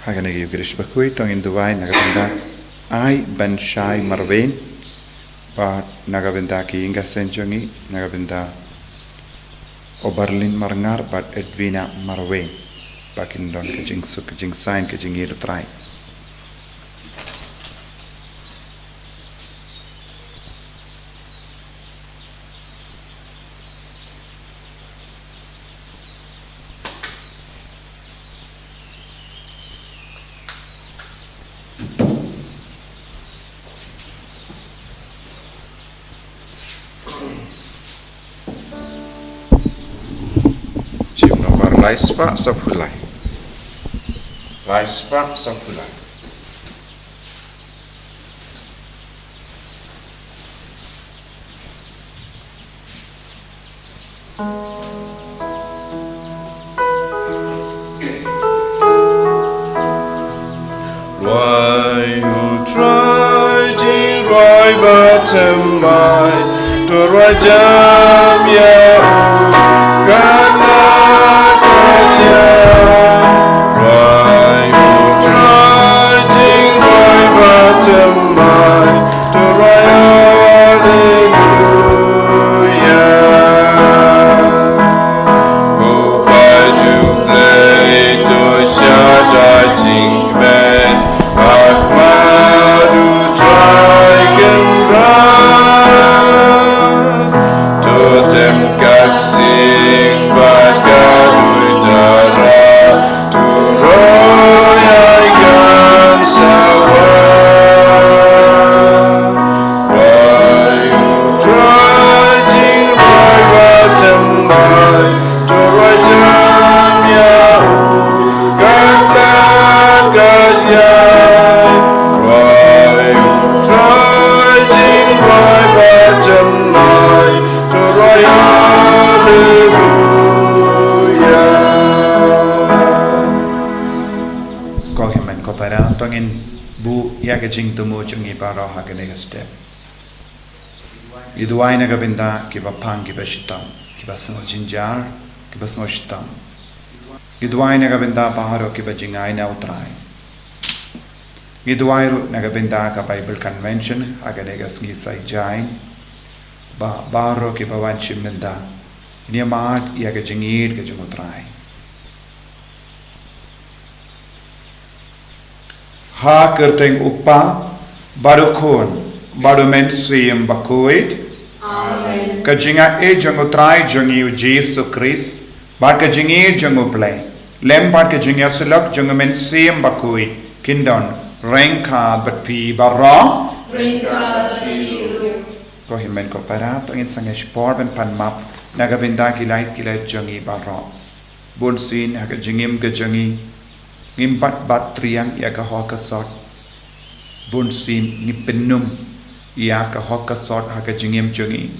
Haganegi Girish Bakhuid tong in Dubai Nagabinda I Ben Shai Marvain but Nagabinda ki Inga Senjongi Nagabinda Oberlin Marngar but Edwina Marvain Bakin Don Kajing Suk Kajing Sign Kajing Yiru Try Laispa Sapulai Laispa Sapulai Why you try to ride bottom my to ride down ya Gana Why you try to ride bottom my to ride hallelujah Go by to play to shout I think man Ahmadu Dragon Run Totem Gak Sing Bad Gadudara To Roya Gan Sawa Why you try to ride bottom my To ride down Yahoo Gak Gad Yah Why you try to ride bottom my To ride hallelujah Ko himen ko para tongin bu Yagajing tumu chungi paro haganega step Iduai Nagabinda Kiba Pang Kiba Shitam Kiba Samo Jinjar Kiba Samo Shitam Iduai Nagabinda Paharo Kiba Jingai Nautrai Iduai Nagabinda Ka Bible Convention Haganega Sgisai Jain Baro Kiba Wanchiminda Niamad Yagajingir Gajumutrai Ha Kerteng Upa Barukon Barumen Suyam Bakhuid Amen. Kajinga e jango trai jangi u Jesu Christ Bar kajingi jango play Lem bar kajinga sulok jango men Suyam Bakhuid Kindon Rengka bat pi barra Ringka biru. Ko himen ko para to in sangesh por ben pan map Nagabinda kilait jangi barra Bunsin haga jingim gajangi Ngimpat bat triang ya ka hoka sort Bunsin ngipenum ya ka hoka sort haga jingim jangi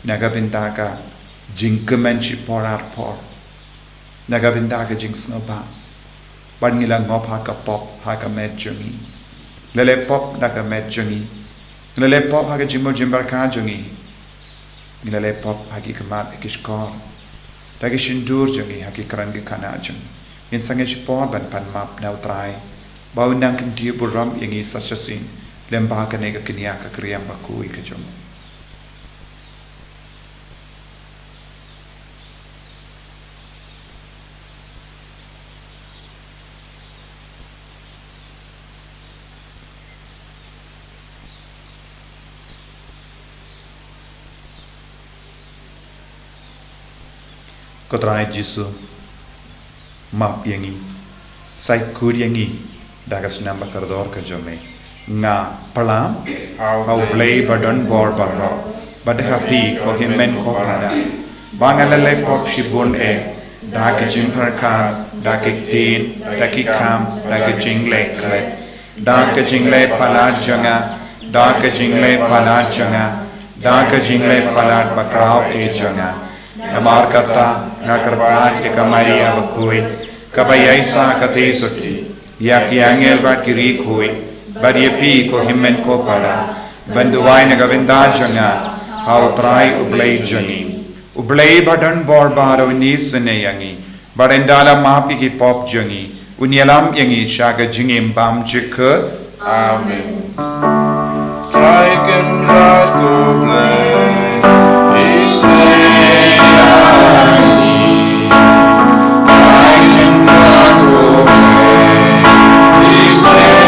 Nagabinda ka jingkemen shi porar por Nagabinda ka jing snoba Ban ngila ngop haka pop haka med jangi Lele pop naga med jangi Lele pop haka jimbo jimbar ka jangi Lele pop haki kamat ikishkor Dagi shindur jangi haki karangi kana jangi In sangesh por ban pan map nautrai Bau nang kinti buram yangi sasasin Lemba ka nega kinia ka kriyam bakui ka jom Kotrai Jisu Map yangi Sai kur yangi Dagas namba kardor ka jome Nga palam How play badan bor barro Bad happy ko himen ko pada Bangalale pop shibun e Daki jimpar ka Daki tin Daki kam Daki jingle klet Daki jingle palad janga Daki jingle palad janga Daki jingle palad bakrao e janga Namar kata Nakarpan ke kamaria Bakhuid Kabayai sa kati suti Yak yangel bat kiri kui Baryepi ko himen ko para Banduwai Nagabinda janga How try ublay jangi Ublay badan bor baro ni sene yangi Barendala mapi ki pop jangi Unyalam yang isya ke jingim bam jikut. Amen. Dragon ragu bleh, Israeli. Dragon ragu bleh, Israeli.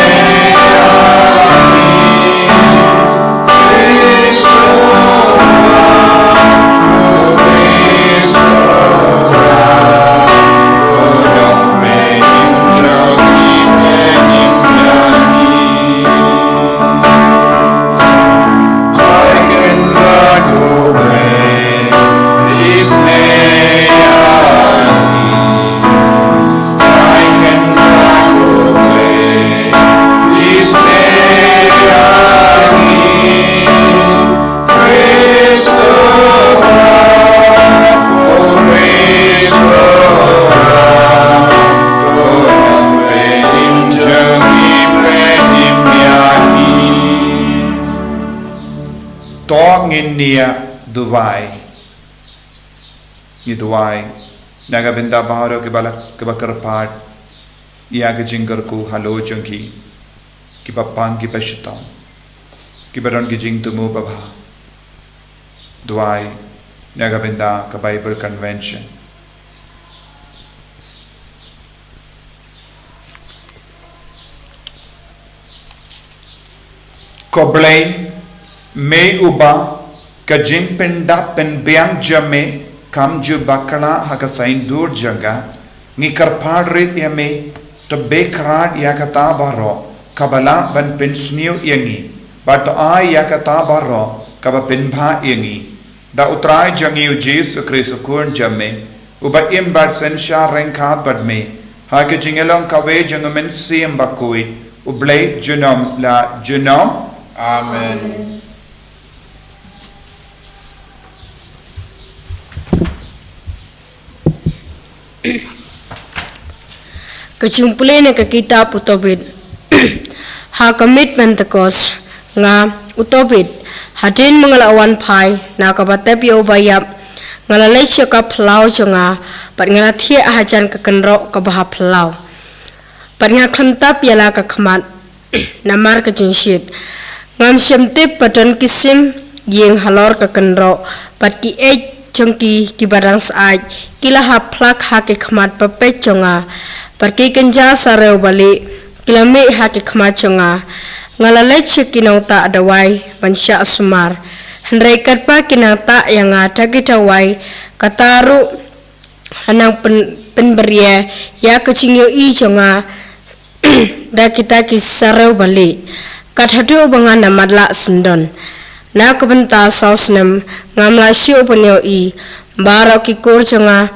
Nia Dubai ni Dubai naga binda baharo ke bakar part ya ke jinggar ku halo jongki ki papang ki pashitong ki baron ki jing tumu babha Dubai naga binda ka Bible convention koblai me uba kajing penda pen biang jame kam ju bakala hakasain dur jaga ngi karpadrit yame to bekrat yakata baro kabala ban pensniu yangi but I yakata baro kaba penbha yangi da utrai jangiu Jesus Christ kun jame uba imbar sensha renkat badme hakajing elong kawe jangamen sim Bakhuid ublay junom la junom. Amen. Kecumpulan ke kita utobit ha commitment tekos nga utobit hadin mengalawan pai na kabatep yo bayap ngalalai syaka plau jonga pat ngalathia hajan ke kenro ke baha plau pat ngaklantap yala ke khamat namar ke jinshit ngam syamtip padan kisim yeng halor ke kenro pat ki jongki ki barang saaj kila ha plak ha ke khamat papet jonga pergi kenja sareu balik kilame ha ke khamat jonga ngalalai chekinau ta adawai mansya sumar hendrai katpa kinang ta yang ada kita wai kataru hanang penberia ya kecingyo i jonga da kita ki sareu balik kathadu bangan namadla sendon na kabenta sausnem ngamla syu penyo i baro ki kur jonga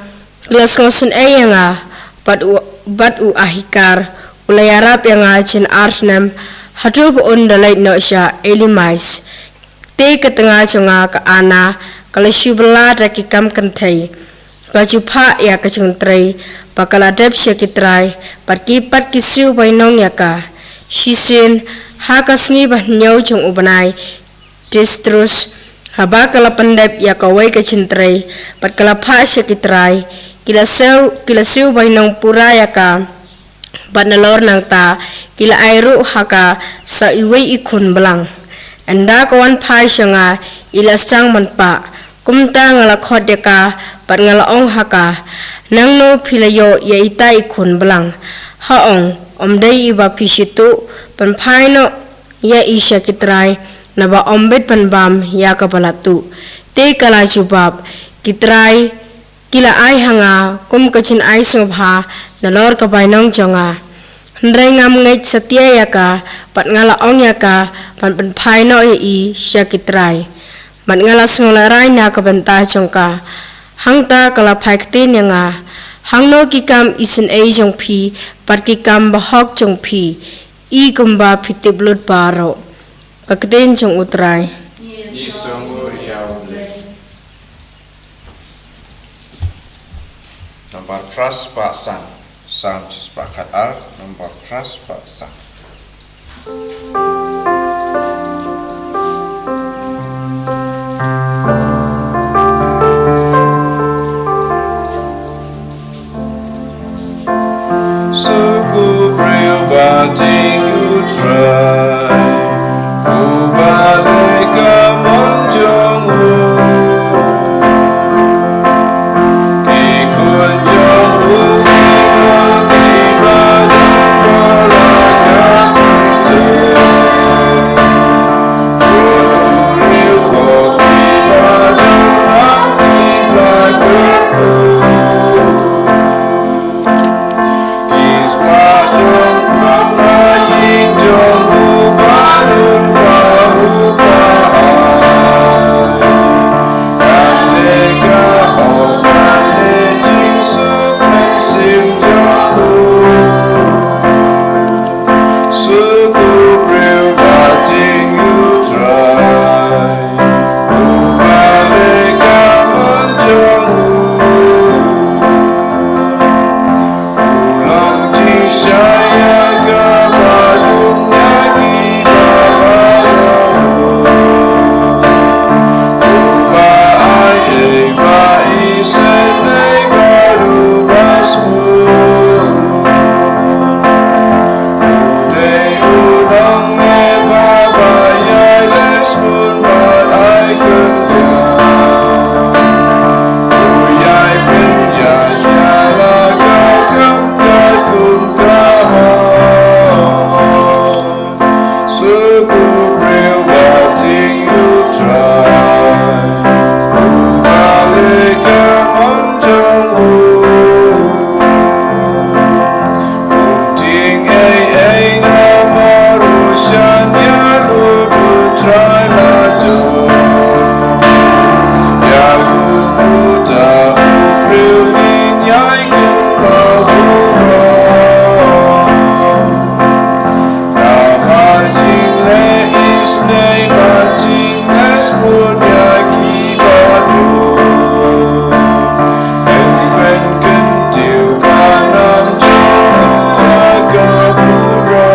glas ngosen ayanga bat u ahikar ulayarap yang ajin arsnem hadu on dalai no sya elimais te ketengah jonga ke ana kalau syu bela da ki kam kentai baju pha ya ke jengtrai bakal adep sya kitrai pat ki syu bainong ya ka shisin ha kasni bah nyau jong ubanai distrus haba kala pendep ya kawai ke cintrai pat kala pha syakitrai kila seu bainong pura ya ka pat nalor nang ta kila airu haka sa iwei ikun belang anda kawan pha syanga ila sang manpa kumta ngala khot ya ka pat ngala ong haka nang no philayo ya ita ikun belang haong omdai iba phisitu pan phaino ya isya kitrai naba ombet panbam ya kapalatu te kala jubab kitrai kila ai hanga kum kachin ai sobha nalor ka bainong jonga hendrai ngam ngai setia ya ka pat ngala ong ya ka pan phaino i sya kitrai mat ngala sngala rai na ka benta jongka hangta kala phaktin nga hangno ki kam isin ai jong phi pat ki kam bahok jong phi i kumba pitiblut baro kakden jong utrai Ni sungguh yang boleh. Nomor trust Pak Sang. Sang sepakat al nomor trust Pak Sang. Syukur try. Ubalik ka manjong ikun jong di badan balaga itu. Ulil kopi badan di belakangku. Ispadong mengayi jombu balun bahu bahau. Kandega okan lejing supen sim jombu. Suku bril bating you try. Ubalika menjombu. Ulang di saya gabadungnya gibalamu. Uba ai bai senai baru basmu. Uday ulang ne babayai lespun bat ai kendang. Uyai penjanya laga kamkat kumkahan. Suku bril bating you try. Ubalik ka manjong Ting ay na marusyan ya ludu try laju. Ya luda ubril minyai gembawurang. Kamar jingle isnei bating es pun ya gibadu. Engren kentiu kanam jauh agapurang.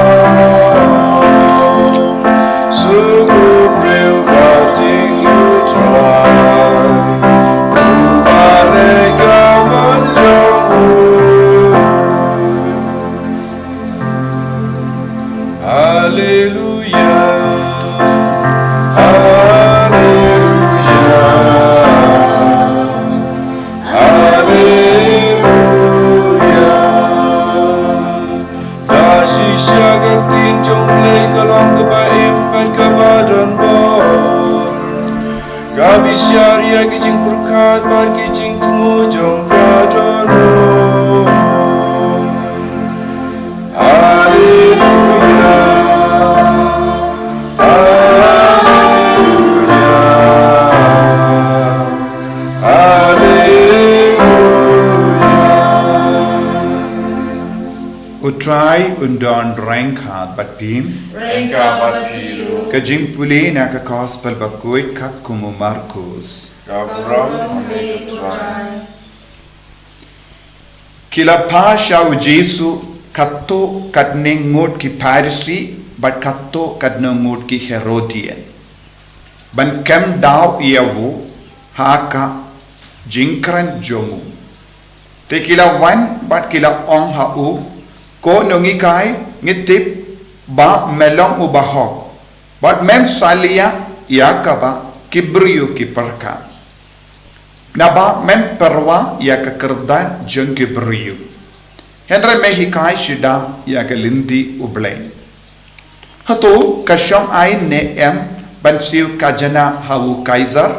Suku bril bating you try. Ubalik ka manjong. Hallelujah. Dasi syagat tinjong play kalang kebaim ban kabadan bor. Gabi syariah kijing perkat bar kijing temu jong pradano. Hallelujah. Utrai undon rengkat bat pim. Rengka Batpiru. Kajing puli na ka gospel Bakhuid kak kumu Markus. Gabram ame try. Kila pasha u Jesu katto kadne ngut ki Pharisee but katto kadne ngut ki Herodian. Ban kem daw iawu haka jingkran jomu. Te kila wan but kila ong ha u ko nongi kai ngitip ba melong u bahok. But mem salia yakaba kibriyu ki perka. Naba mem perwa ya kekerdan jeng kibriyu. Henry mehikai shida ya kelinti ublay. Hatu kasyam ain ne em bansiu kajana hawu kaiser.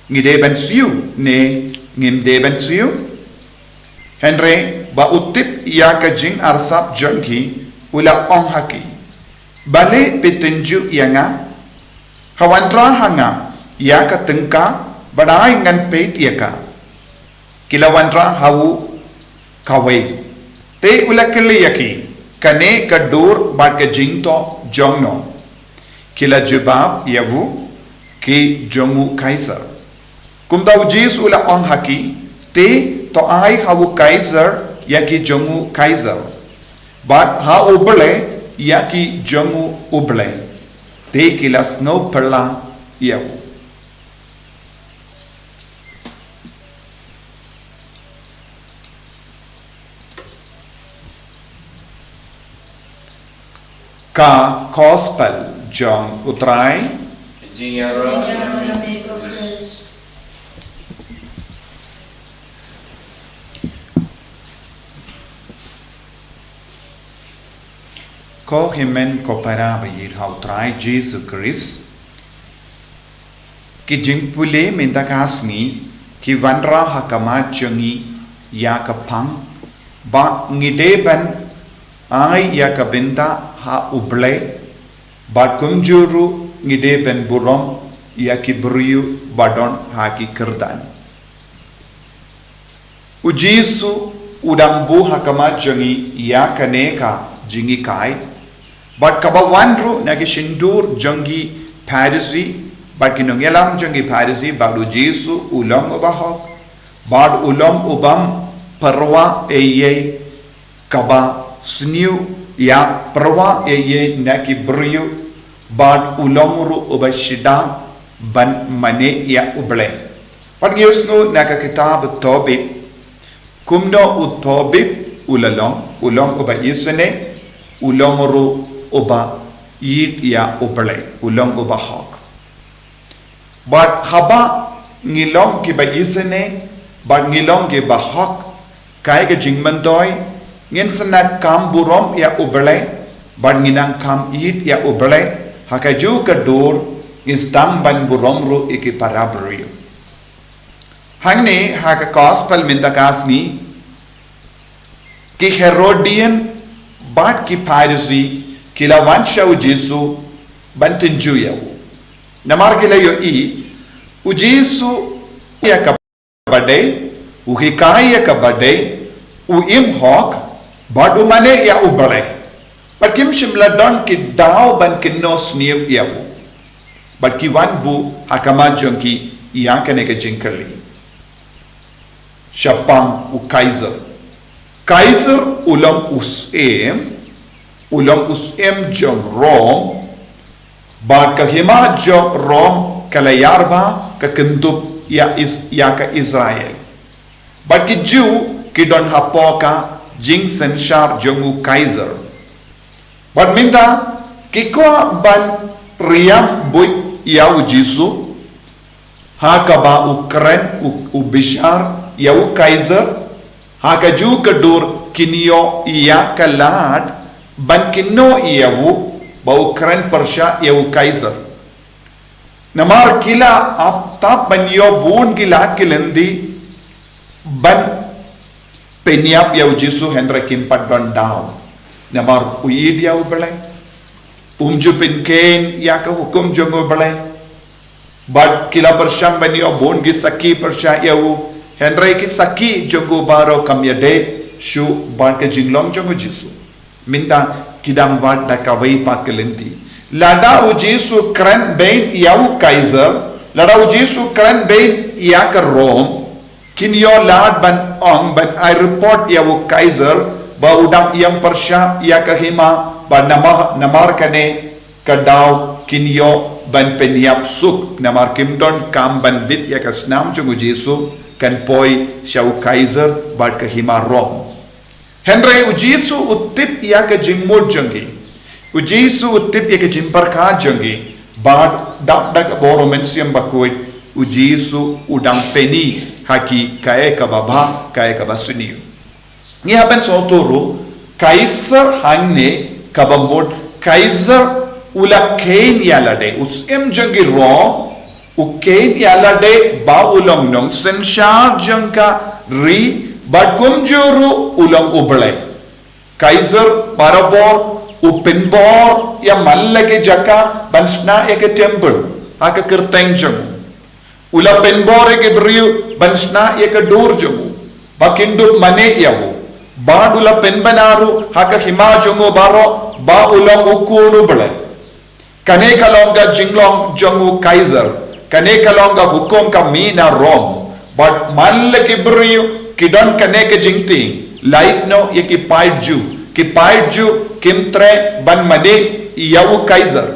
Ngide bansiu ne ngimde bansiu. Henry ba utip ya kajing arsap jengki ula ong haki. Bale petunjuk yanga hawandra hanga ya ka tengka badai ngan peit yaka. Kilawandra hawu kawe. Te ula kili yaki kane ka dur ba ka jingto jongno. Kila jubab yawu ki jongu kaiser. Kumda ujis ula ong haki te to ai hawu kaiser yaki jongu kaiser. But ha ubale yaki jongu ubale. Te kila snow perla yawu. Ka gospel jong utrai ko himen ko para bayir hau trai Jesus Christ ki jingpule mendakasni ki vanra hakama jongi ya kapang ba ngideben ai ya kabinda ha uble ba kumjuru ngideben burom ya ki buriu badon ha ki kerdan ujisu udambu hakama jongi ya kaneka jingi kai but kabawandru nagi shindur jongi parisi but kinongelam jongi parisi badu jisu ulong ubahok bad ulong ubam perwa eye kaba sniu ya perwa eye naki beriu bad ulonguru ubashida ban mane ya uble but yusnu naka kitab tobit kumno utobit ulong uba yisne ulonguru uba yid ya uble ulong uba hok but haba ngilong ki ba yisne but ngilong ki ba hok kai ke jingmandoy ngin sana kam burom ya uble but nginang kam yid ya uble hakaju ka dur is dam ban burom ru iki parabrio hangne haka gospel mindakasni ki Herodian bat ki Pharisee kila wansha u Jesu bantin juya namar kila yo u Jesu ya kabade u hikaya kabade u im hok bat u mane ya u bale but kim shimla don ki daw ban kinno sniep ya but ki wan bu hakama jonki yang kane ke jinkali Shapang u Kaiser ulam usem jong Rom ba kahima jong Rom kalayarba ka kentup ya ka Israel ba ki Jew ki don hapoka jing senshar jongu Kaiser ba minta ki ko ban riam boy ya u Jesu haka ba Ukraine u Bishar ya u Kaiser haka ju kadur kinyo iya kalad ban kinno iyawu ba Ukraine Persia yawu Kaiser namar kila apta banyo bun gila kilendi ban penyap yawu Jesu Henry kimpat ban daw namar uyid yawu bele umju pinken ya ka hukum jongo bele but kila Persia banyo bun gi saki Persia yawu Henry ki saki jongo baro kamyade shu ban ke jinglong jongo Jesu minta kidam wat da kawai pakelenti lada u Jesu kran bain yawu Kaiser lada u Jesu kran bain ya ka Rome kinyo lad ban ong ban I report yawu Kaiser ba udam yang Persia ya ka hima ba namar kane kadaw kinyo ban penyap suk namar kimdon kam ban bit ya ka snam jongo Jesu kan poi shau Kaiser bad ka hima Rome Henry u Jesu utip ya ka jingmod jangi u Jesu utip ya ka jimparka jangi bad dak boro mensiam Bakhuid u Jesu udang peni haki kae ka baba kae ka basuni ni hapen sotoro Kaiser hanne ka bamod Kaiser ula ken ya lade us em jangi Rome ukein yalade ba ulong nong senshar jangka ri bad kumjuru ulong uble Kaiser parabor upinbor ya mallake jaka bansna eke temple aka kerteng jang ula penbor eke briu bansna eke dur jamu bakindu mane yawu bad ula penbanaru haka hima jango baro ba ulong ukunu bele kane kalonga jinglong jangu Kaiser kane kalonga hukum ka mina Rome but malle ki brio kidon kane ke jingti light no ye ki paiju kimtre ban made yawu Kaiser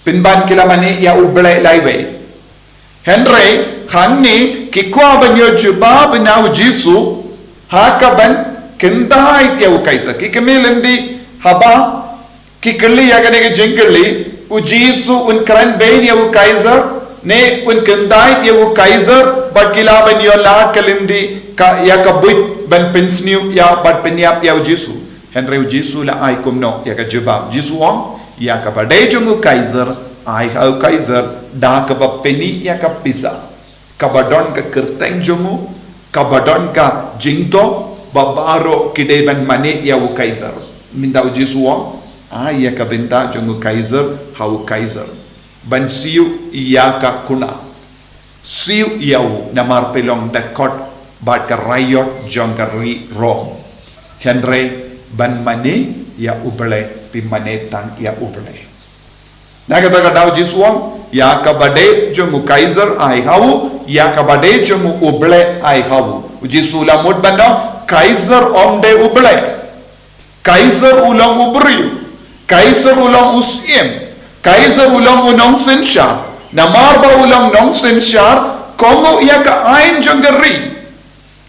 pinban kila mane ya uble laiwe Henry hanni ki kwa banyo juba binaw Jesu haka ban kendai yawu Kaiser ki kemelendi haba ki kali ya kane ke jingkali u Jesu un kran bain ya u Kaiser ne un kendai ya u Kaiser bat kilaban yo la kalindi ka ya ka buit ban pensniu ya bat penyap ya u Jesu Henry u Jesu la ai kumno ya ka jebab Jesu ong ya ka badai jungu Kaiser ai au Kaiser da ka ba peni ya ka pizza kabadon ka kerteng jungu kabadon ka jingto babaro kideban mane ya u Kaiser minda u Jesu ong ya ka benda jungu Kaiser hau Kaiser ban siu ya ka kuna siu yau namar pelong dakot bat ka rayot jong ka ri rom Henry ban mane ya uble pi mane tang ya uble naga daga daw Jesuang ya ka bade jungu Kaiser ai hau ya ka bade jungu uble ai hau Jesu la mud banda Kaiser omde uble Kaiser ulang ubri Kaiser ulang usiem Kaiser ulang unong sensyar namarba ulang nong sensyar kongo ia ka ain jangari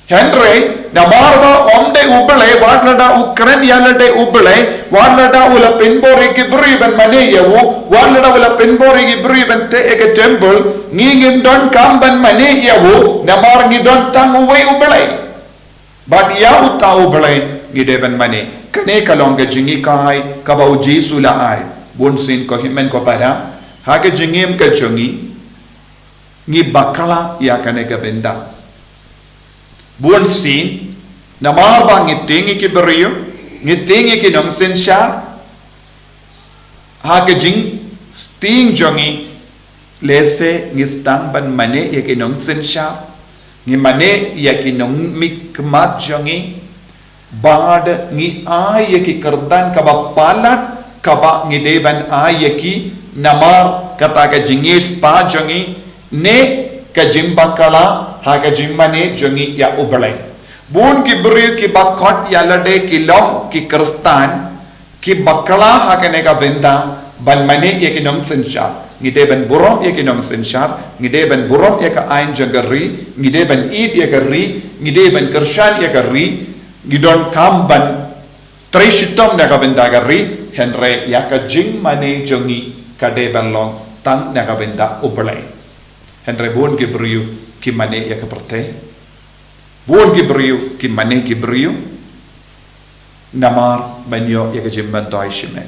Henry namarba omde uble wadlada ukren yalade uble wadlada ula pinbori gibri ban mane yawu wadlada ula pinbori gibri ban te eke temple ngingin don kamban mane yawu namar ngidon tang uwe uble but yawu ta uble ngide ban mane kane kalonga jingi kai kabau Jesu la ai bunsin ko himen ko para hage jingim ka chungi ngi bakala ya kane ka benda bunsin namar ba ngitingi ki beriyo ngitingi ki nong sensha hage jing sting jongi lese ngistang ban mane ya ki nong sensha ngi mane ya ki nong mikmat jongi bad ngi ay ya ki kerdan ka ba palat kaba ngideban ayaki namar kata ka jingis pa jongi ne ka jimba kala ha ka jimmane jongi ya ublai bun ki buri ki bakot ya lade ki long ki kristan ki bakala ha ka ne ka benda ban mane ya ki nong sensha ngideban burom ya ki nong sensha ngideban burom ya ka ain jagari ngideban id ya gari ngideban kershan ya gari ngidon kamban trishitom na ka benda gari Henry ya ka jing mane jongi kade balong tang na ka benda ublay Henry buon gibriu ki mane ya ka perte buon gibriu ki mane gibriu namar banyo ya ka jimban toy shime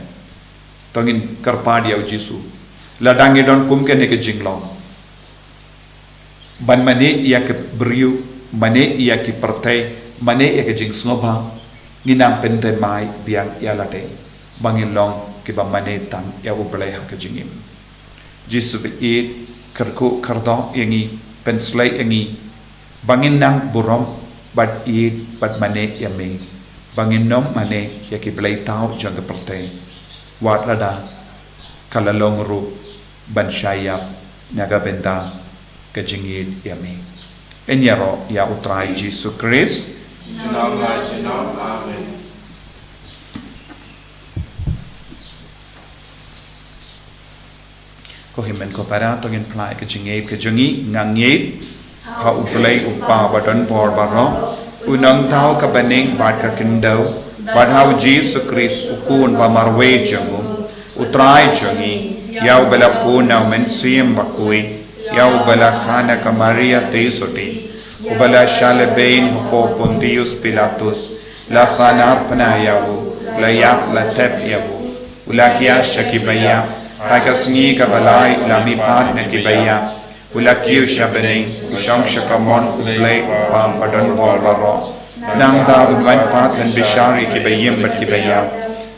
tongin karpad ya Jesu ladangi don kum ke ne ka jinglong ban mane ya ka briu mane ya ki perte mane ya ka jing snoba nginam pente mai biang ya lade bangin long ki ba mane tang ya ublay ha ka jingim Jesu be it kerku kerdo yangi penslay yangi bangin nang burom bat it bat mane ya me bangin nom mane ya ki blay tau jang perte wat lada kalalong ru ban shayap naga benda ka jingid ya me enyaro ya utrai Jesu Christ Sinam amen. ko himen ko para tongin plai ke jingep ke jongi ngangep ha uplai upa badon por baro unang tau ka baning bad ka kindau bad how Jesus Christ ukun ba marwe jongu utrai jongi yau bala puna men siem Bakhuid yau bala kana ka Maria tesoti ubala shale bein ko Pontius Pilatus la sanar pana yau la yak la tep yau ulakia shakibaya Hagasngi kabalai lami pat na kibaya ulakiu shabening usang shakamon ublay pam padon boro nang da udwan pat dan bishari kibayim bat kibaya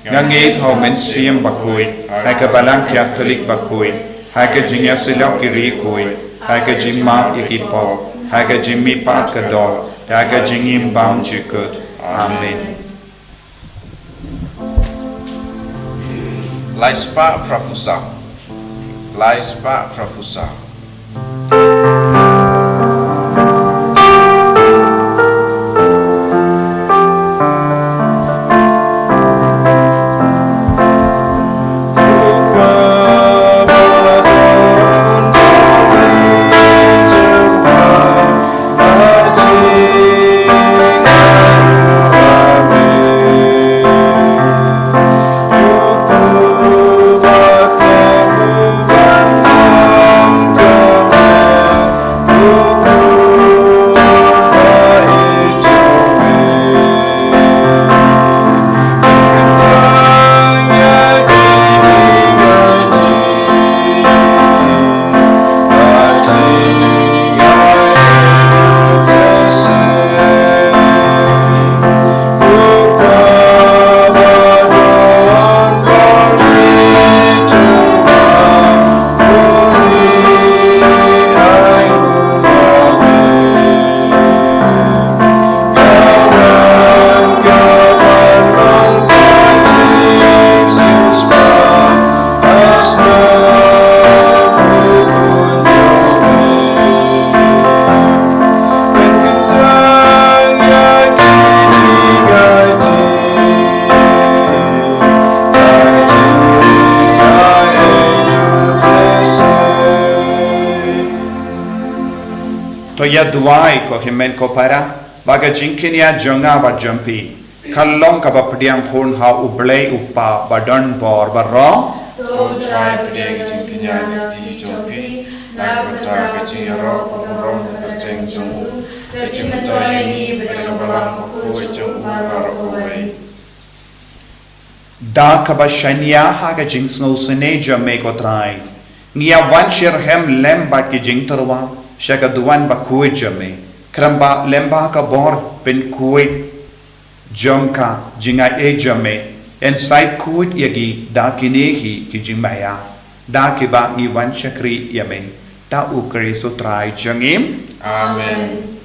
ngangit how men siem Bakhuid hagabalang Catholic Bakhuid hagajingya silak kiri koi hagajimma ikipo hagajimmi pat kadol hagajingim bam chikut amen. Laispa Prapusa. Laispa Prapusa. ya duai ko himen ko para baga jingkinia jonga ba jampi kallong ka ba pediang khun ha ublei upa badan bor barro Don't try to dig it in Kenya, Jopi, Nagota, Gachiro, Rom, Cheng Jung, the Chimatoyani, Bedabalam, Kuchung, away. Da ka ba shanya ha ga jing snow sene jame ko trai nia wan shir hem lemba ki jing tarwa shaka duan Bakhuid jame kramba lemba ka bor pen kuit jomka jinga e jame en sai kuit yagi da kinehi ki jimaya da ki ba ni wan shakri yame ta ukri so trai jangim Amen.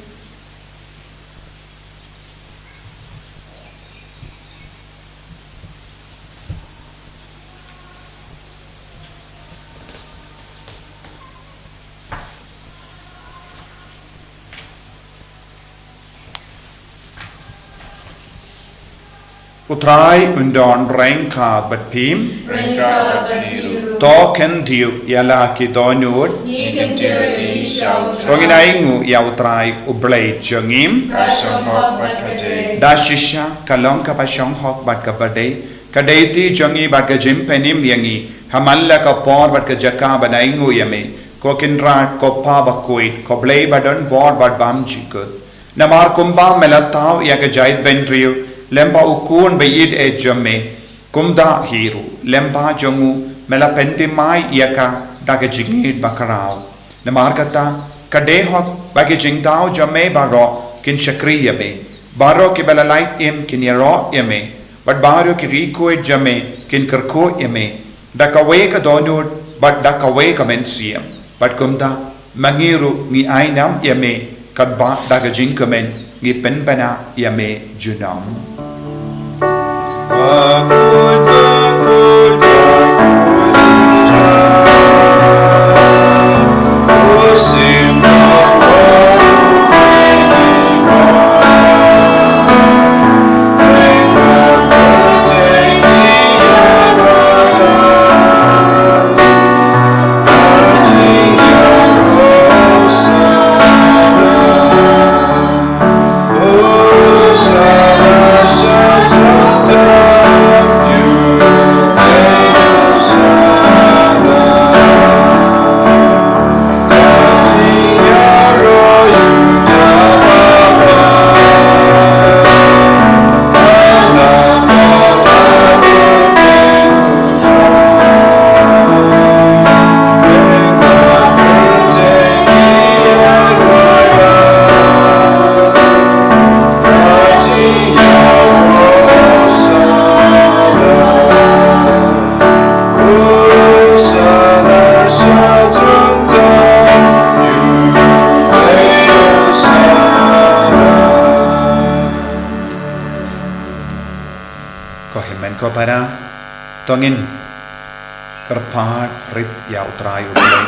Utrai undon rengka bat pim Rinka Bakiru, to ken diu yala ki donut Nikantirati, Shout, tonginai ya utrai ublei jangim Kashon Hok Bakate, da shisha kalong ka pa shong hok bat ka badai kadaiti jangi bat ka jim penim yangi hamalla ka por bat ka jaka banai ngu yame ko kinrat ko pa Bakhuid ko blei badan bor bat bam jikut namar kumba melataw ya ka jait benriu lemba ukun bayid e jamme kumda hiru lemba jongu mela pentimai ya ka daga jingid bakarao namar kata kade hok bagi jingdao jamme baro kin shakri yame baro ki belalait im kin yaro yame but baro ki riko jame kin karko yame dakawe ka donut but dakawe ka mensiam but kumda mangiru ngi ainam yame kadba daga jingkamen ngi penpana yame junam Bakhuid, Bakhuid, Bakhuid, Osim ko para tongin karpat rit ya utrai ulai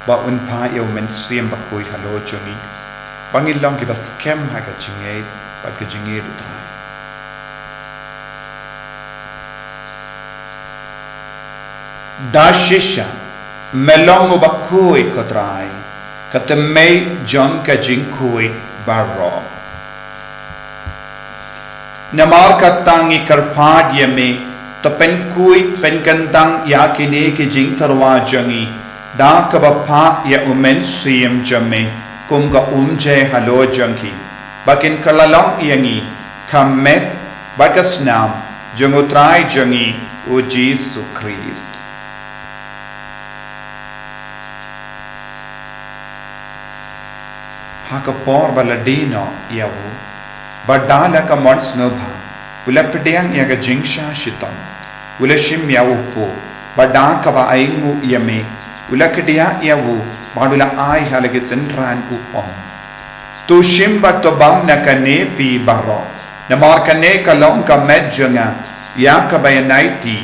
ba unpa yo men siem Bakhuid halo chungi pangilong ki bas kem ha ka chingai ba ka jingi utrai dashisha melong Bakhuid ko trai katemei jong ka jingkui barro namar katangi karpad yame to pen kui pen kantang ya kine ki jing tarwa jangi da ka bapha ya umen siem jame kum ka umje halo jangi bakin kalalong yangi kamet bakas nam jangutrai jangi o Jesus Christ hakapor baladino yawo badala ka mons nobha ulapdiang yaga jingsha shitam ulashim yawo bada ka ba aingu yame ulakdia yawo badula ai halage sentran u on tu shimba to bam nakane pi baro namar kane kalong ka medjanga ya ka bayanaiti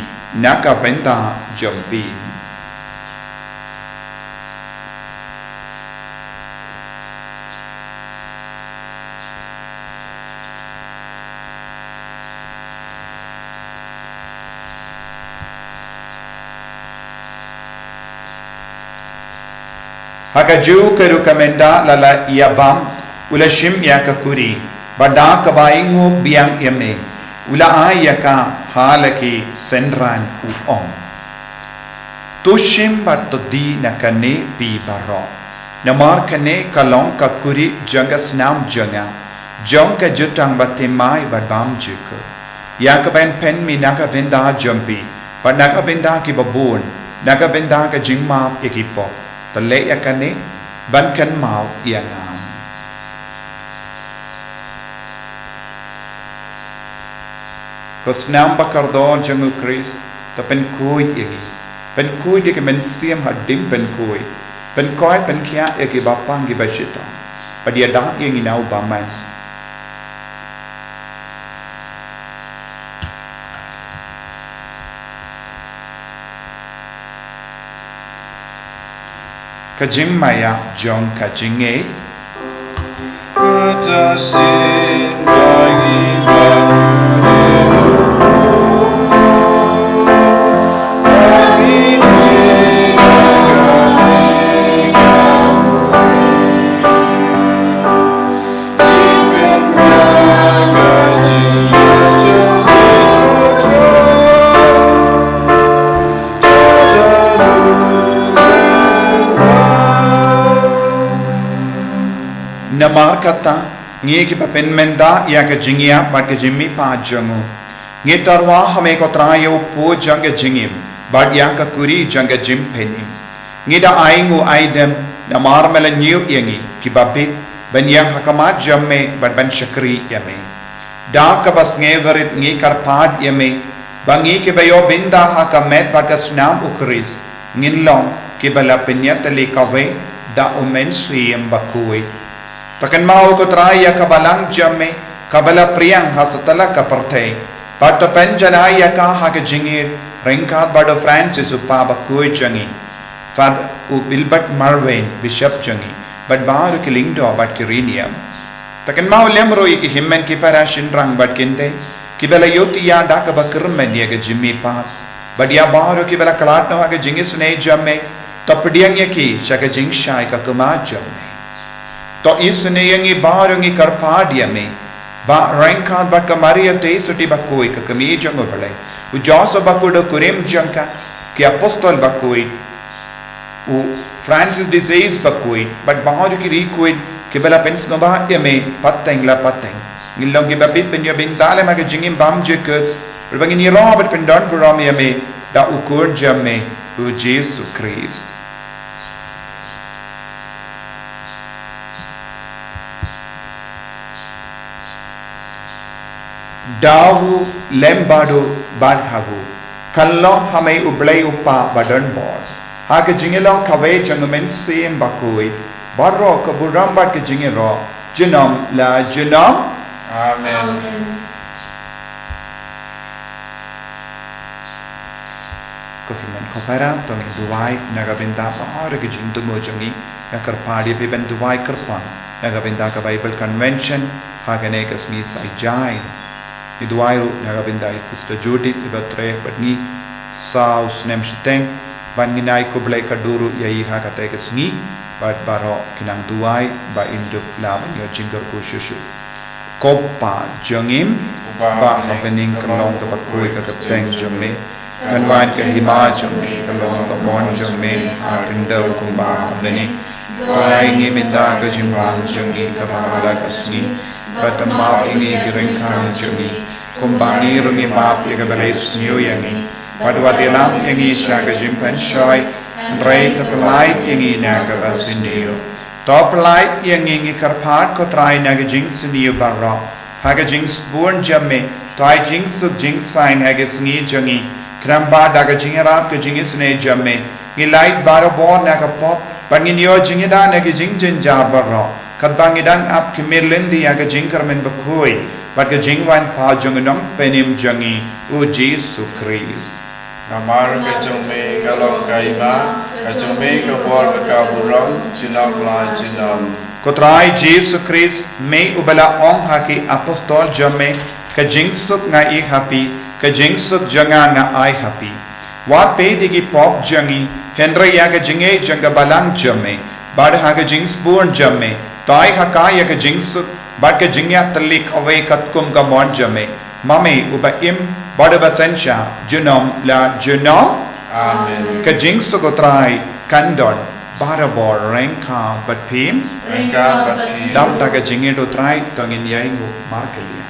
naka benda jambi Hakaju keru kamenda lala iabam ulashim yakakuri bada kabaingu biang yame ula ayaka halaki senran uong tushim batodi nakane pi baro namar kane kalong kakuri janga snam janga jongka jutang batimai badbam juku yakaben pen mi nakabenda jumpi but nakabenda ki babun nakabenda ka jingma ekipo tale yakane bankan mau iangam kosnam bakardon jangu kris ta pen kuit yagi pen kuit yagi men siam hadim pen kuit pen koi pen kia yagi bapang gi bashita padia dah yang inau baman kajim maya jong kajinge Atasin bagi bangunan namar kata ngi ki papen menda ya ka jingia bat ke jimmi pa jangu ngi tarwa hame ko trayo po janga jingim bat ya ka kuri janga jim penim ngi da aingu aidem namar mela new yangi ki babit ban yang hakamat jamme bat ban shakri yame da ka bas ngeverit ngi karpad yame bangi ke bayo binda hakamet bat ka snam ukris ngin long ki bala penyat le kawe da umen suyem bakhuid Takan mau ko traya kabalang jamme kabala priyang hasatala ka partay pato penjanaya ka ha ka jingir ringkat bado Francis upa Bakhuid jangi fad u bilbat Marvin bishop jangi but baru ki lingdo bat kiriniam takan mau lemro ki himmen ki parashin rang bat kinde ki bela yoti ya da ka bakirmen ya ka jimmi pa but ya baru ki bela kalat no ha ka jingis ne jamme tapdiang ya ki shaka jing shai ka kuma jamme to isne yangi barungi karpadia me ba rankat bat kamaria te suti bakoi ka kami jango bale u joso bakudo kurim janka ki apostol bakoi u Francis disease bakoi but baharu ki requid ki bala pens no ba me pateng la pateng ngilong ki babit pen yo bintale ma ke jingim bam jekut berbangin ni robert pen don puram me da ukur jamme u Jesus Christ Dawu lembado badhavu kallo hame ublay upa badan bor hake jingelo kawe jangumen sim bakui barro ka buram bat ke jingero jinom la jinom Amen. ko himen ko para tong duwai nagabinda par ke jing tu mo jangi nakar padi pe ben duwai karpang nagabinda ka Bible convention hagane kasni sai jai Iduairu nagabinda Sister Judith ibatre badni sau snem shteng banginai ko blai kaduru yai hakate kesni bad baro kinang duai ba induk laban yo jingger ko shushu kopa jangim ba happening kalong ka bakoi ka kapteng jamme kanwan ka hima jamme kalong ka mon jamme akindau kumba bani Pai ngi minta ka jimbang jangi ka bala kasni Patama ini girengkang jangi kumbangi rungi map yaga beres new yangi padwatilam yangi shaga jimpan shoy rei tapalai yangi naga basinio top light yangi ngi karpat ko trai naga jingsiniyo barra haga jings born jamme tai jings suk jings sign haga sngi jangi kramba daga jingarap ka jingis ne jamme ngi light baro born naga pop pangin yo jingida naga jingjin jar barra kadbangidan ap kimirlendi yaga jingkarmen bakoi but ke jingwan pa jungnong penim jangi u Jesus Christ Namar kacome kalong kaima kacome kabor kaburong jinam la jinam kotrai Jesus Christ me ubala ong haki apostol jamme ka jingsuk nga I happy ka jingsuk janga nga I happy wat pe digi pop jangi henry yaga jinge janga balang jamme bad haga jings born jame tai hakaya ka jings bad ka jingya talik away katkum ka mon jame mame uba im bad basensha junom la junom Amen. ka jings ko try kandon barabor renka but pim Rengka bati. dam ta ka jinge do try tongin yaingo markelia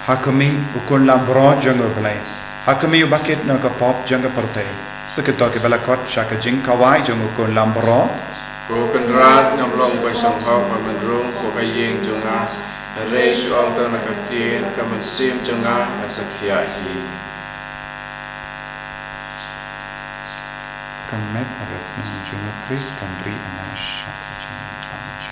Hakami ukun lambro jango belai. Hakami ubaket no ka pop janga partai. Seketok ke belakot shaka jing kawai jango ukun lambro. Ko kendrat nyamlong ba song hau ba mendrung ko kayeng junga. Re suang ta nakatien ka masim junga asakya hi. Kan met agas nang jungo Chris Kandri anasha jing panch.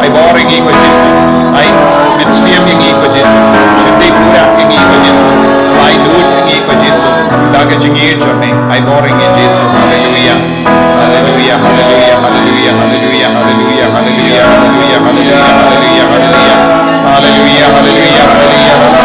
ai boring i ko Jesu ai mit siam i ko Jesu shiti pura i ko Jesu ai dul i ko Jesu daga jingi jome ai boring i Jesu hallelujah hallelujah hallelujah hallelujah hallelujah hallelujah hallelujah hallelujah hallelujah hallelujah hallelujah hallelujah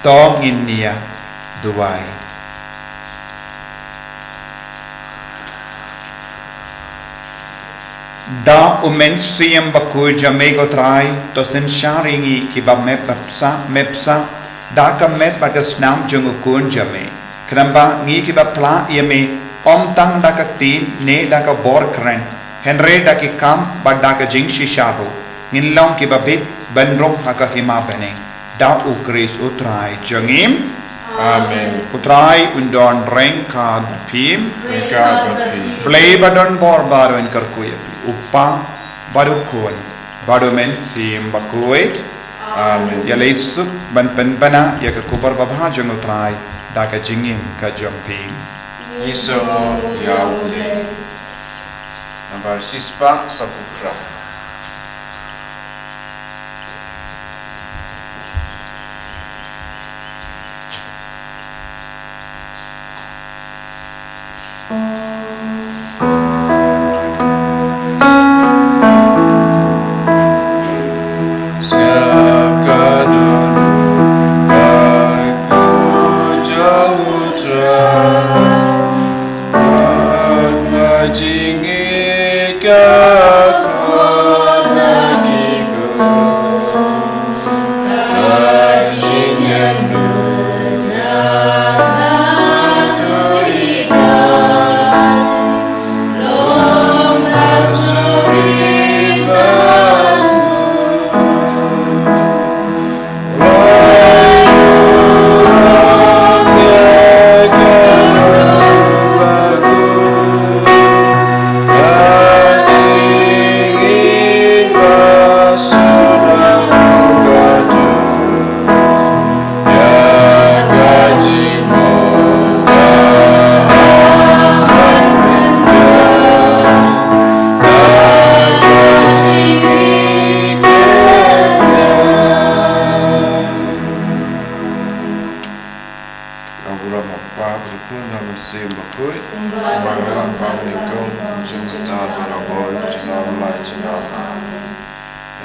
Tong in nia duai da umen siam Bakhuid jamego trai to sen sharingi ki ba mepsa da ka met bagas nam jungu kun jame kramba ngi ki ba pla yeme om tang da ka tin ne da ka bor kren henre da ki kam ba da ka jing shisharu ngin long ki ba bit benrong ha ka hima bene da ukris utrai jangim Amen. utrai undon rengkad pim Rengkad bapim. play badon bor baru en karkuya uppa baru kun baru men sim Bakhuid Amen. ya lesu ban penbana ya ka kubar babha jang utrai da ka jingim ka jampim Isomo yaule. Nambar sispa sapukra.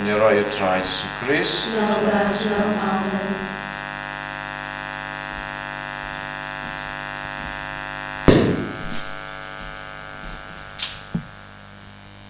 Menyerah ya try Yesus Kristus.